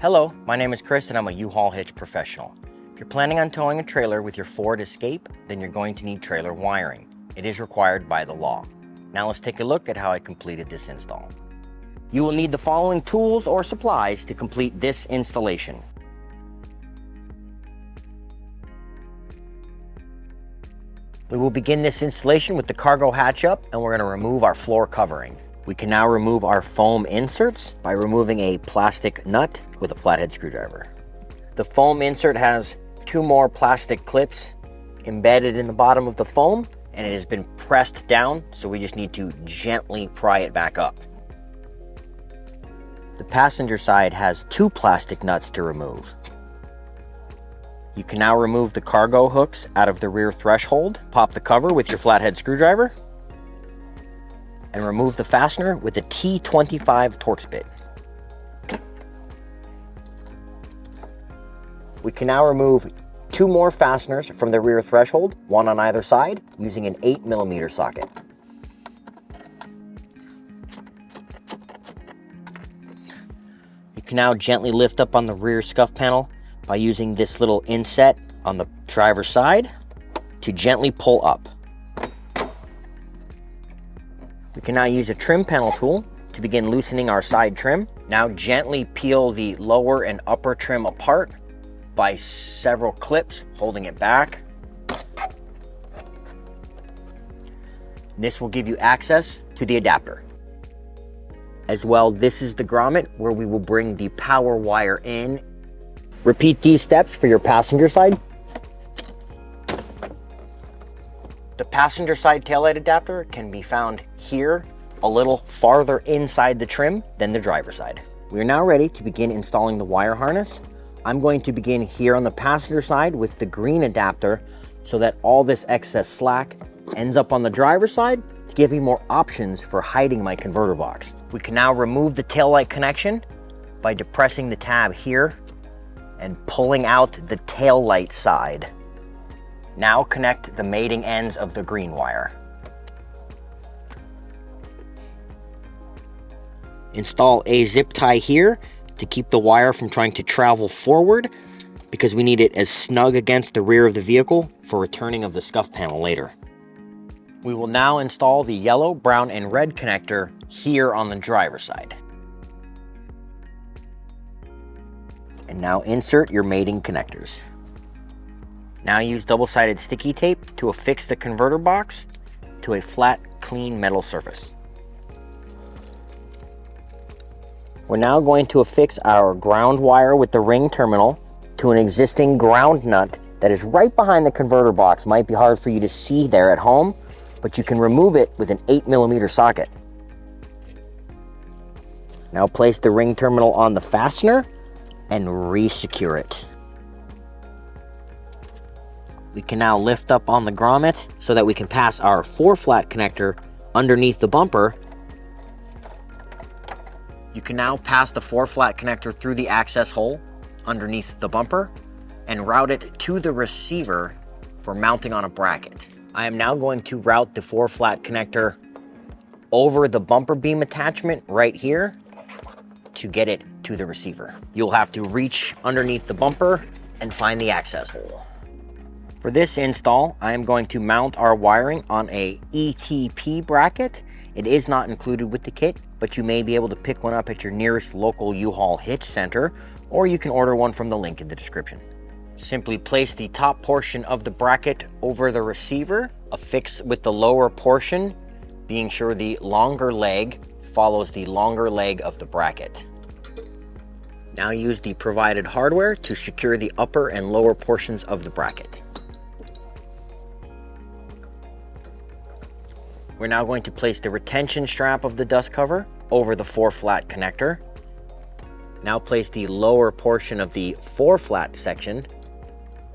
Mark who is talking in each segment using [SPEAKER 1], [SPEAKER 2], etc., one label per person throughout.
[SPEAKER 1] Hello, my name is Chris and I'm a U-Haul hitch professional. If you're planning on towing a trailer with your Ford Escape, then you're going to need trailer wiring. It is required by the law. Now let's take a look at how I completed this install. You will need the following tools or supplies to complete this installation. We will begin this installation with the cargo hatch up, and we're going to remove our floor covering. We can now remove our foam inserts by removing a plastic nut with a flathead screwdriver. The foam insert has two more plastic clips embedded in the bottom of the foam, and it has been pressed down, so we just need to gently pry it back up. The passenger side has two plastic nuts to remove. You can now remove the cargo hooks out of the rear threshold. Pop the cover with your flathead screwdriver and remove the fastener with a T25 Torx bit. We can now remove two more fasteners from the rear threshold, one on either side, using an 8mm socket. You can now gently lift up on the rear scuff panel by using this little inset on the driver's side to gently pull up. We can now use a trim panel tool to begin loosening our side trim. Now gently peel the lower and upper trim apart by several clips, holding it back. This will give you access to the adapter. As well, this is the grommet where we will bring the power wire in. Repeat these steps for your passenger side. The passenger side taillight adapter can be found here, a little farther inside the trim than the driver's side. We are now ready to begin installing the wire harness. I'm going to begin here on the passenger side with the green adapter so that all this excess slack ends up on the driver's side to give me more options for hiding my converter box. We can now remove the taillight connection by depressing the tab here and pulling out the taillight side. Now connect the mating ends of the green wire. Install a zip tie here to keep the wire from trying to travel forward, because we need it as snug against the rear of the vehicle for returning of the scuff panel later. We will now install the yellow, brown, and red connector here on the driver's side. And now insert your mating connectors. Now use double-sided sticky tape to affix the converter box to a flat, clean metal surface. We're now going to affix our ground wire with the ring terminal to an existing ground nut that is right behind the converter box. Might be hard for you to see there at home, but you can remove it with an 8mm socket. Now place the ring terminal on the fastener and re-secure it. We can now lift up on the grommet so that we can pass our 4-flat connector underneath the bumper. You can now pass the 4-flat connector through the access hole underneath the bumper and route it to the receiver for mounting on a bracket. I am now going to route the 4-flat connector over the bumper beam attachment right here to get it to the receiver. You'll have to reach underneath the bumper and find the access hole. For this install, I am going to mount our wiring on a ETP bracket. It is not included with the kit, but you may be able to pick one up at your nearest local U-Haul hitch center, or you can order one from the link in the description. Simply place the top portion of the bracket over the receiver, affix with the lower portion, being sure the longer leg follows the longer leg of the bracket. Now use the provided hardware to secure the upper and lower portions of the bracket. We're now going to place the retention strap of the dust cover over the 4-flat connector. Now place the lower portion of the 4-flat section.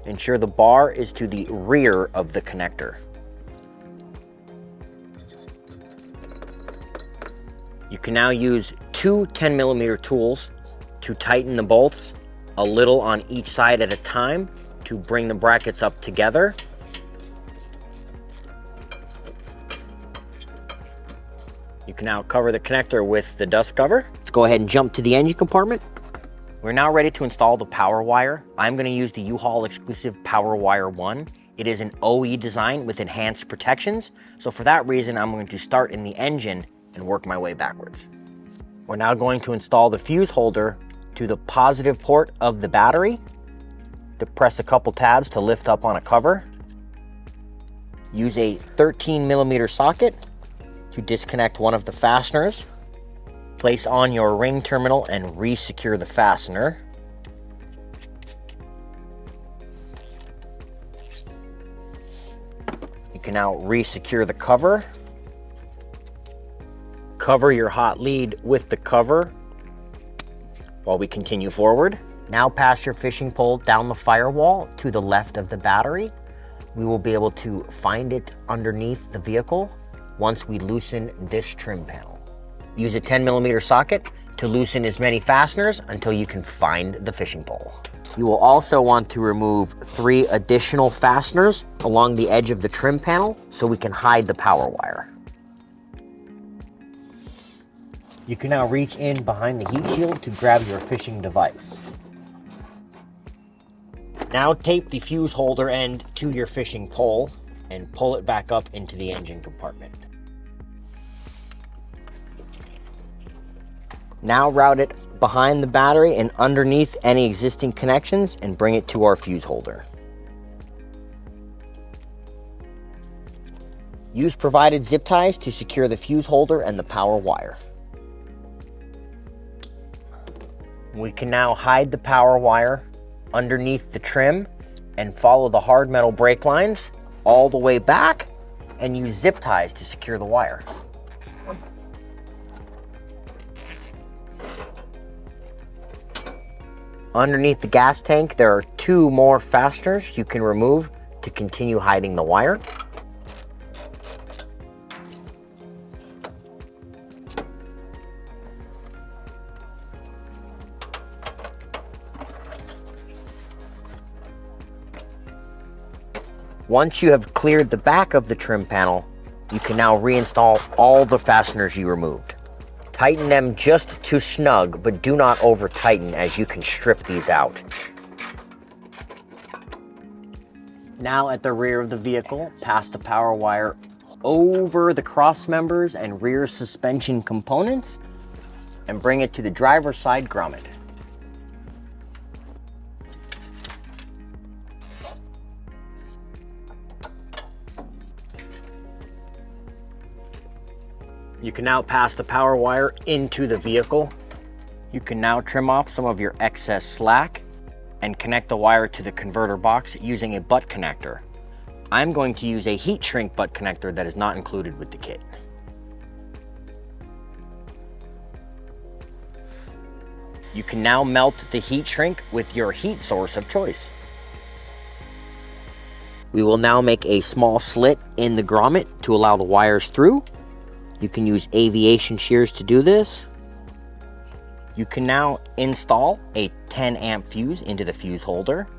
[SPEAKER 1] Ensure the bar is to the rear of the connector. You can now use two 10mm tools to tighten the bolts a little on each side at a time to bring the brackets up together. You can now cover the connector with the dust cover. Let's go ahead and jump to the engine compartment. We're now ready to install the power wire. I'm going to use the U-Haul exclusive Power Wire 1. It is an OE design with enhanced protections, so for that reason I'm going to start in the engine and work my way backwards. We're now going to install the fuse holder to the positive port of the battery. Depress a couple tabs to lift up on a cover. Use a 13mm socket to disconnect one of the fasteners. Place on your ring terminal and re-secure the fastener. You can now re-secure the cover. Cover your hot lead with the cover while we continue forward. Now pass your fishing pole down the firewall to the left of the battery. We will be able to find it underneath the vehicle once we loosen this trim panel. Use a 10mm socket to loosen as many fasteners until you can find the fishing pole. You will also want to remove 3 additional fasteners along the edge of the trim panel so we can hide the power wire. You can now reach in behind the heat shield to grab your fishing device. Now tape the fuse holder end to your fishing pole and pull it back up into the engine compartment. Now route it behind the battery and underneath any existing connections and bring it to our fuse holder. Use provided zip ties to secure the fuse holder and the power wire. We can now hide the power wire underneath the trim and follow the hard metal brake lines all the way back and use zip ties to secure the wire. Underneath the gas tank, there are 2 more fasteners you can remove to continue hiding the wire. Once you have cleared the back of the trim panel, you can now reinstall all the fasteners you removed. Tighten them just to snug, but do not over tighten as you can strip these out. Now at the rear of the vehicle, pass the power wire over the cross members and rear suspension components and bring it to the driver's side grommet. You can now pass the power wire into the vehicle. You can now trim off some of your excess slack and connect the wire to the converter box using a butt connector. I'm going to use a heat shrink butt connector that is not included with the kit. You can now melt the heat shrink with your heat source of choice. We will now make a small slit in the grommet to allow the wires through. You can use aviation shears to do this. You can now install a 10 amp fuse into the fuse holder.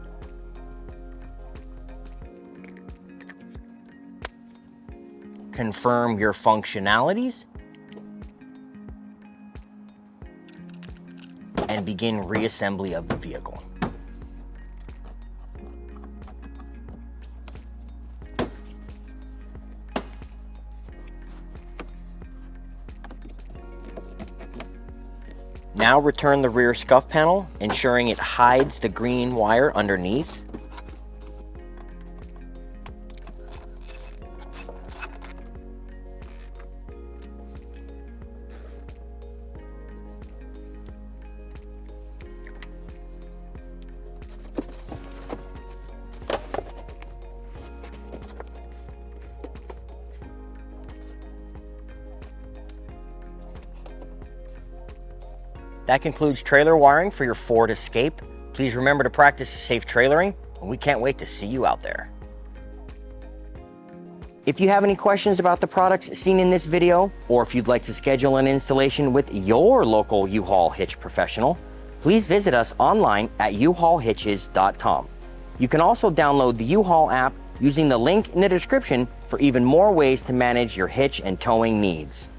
[SPEAKER 1] Confirm your functionalities. And begin reassembly of the vehicle. Now return the rear scuff panel, ensuring it hides the green wire underneath. That concludes trailer wiring for your Ford Escape. Please remember to practice safe trailering, and we can't wait to see you out there. If you have any questions about the products seen in this video, or if you'd like to schedule an installation with your local U-Haul Hitch professional, please visit us online at uhaulhitches.com. You can also download the U-Haul app using the link in the description for even more ways to manage your hitch and towing needs.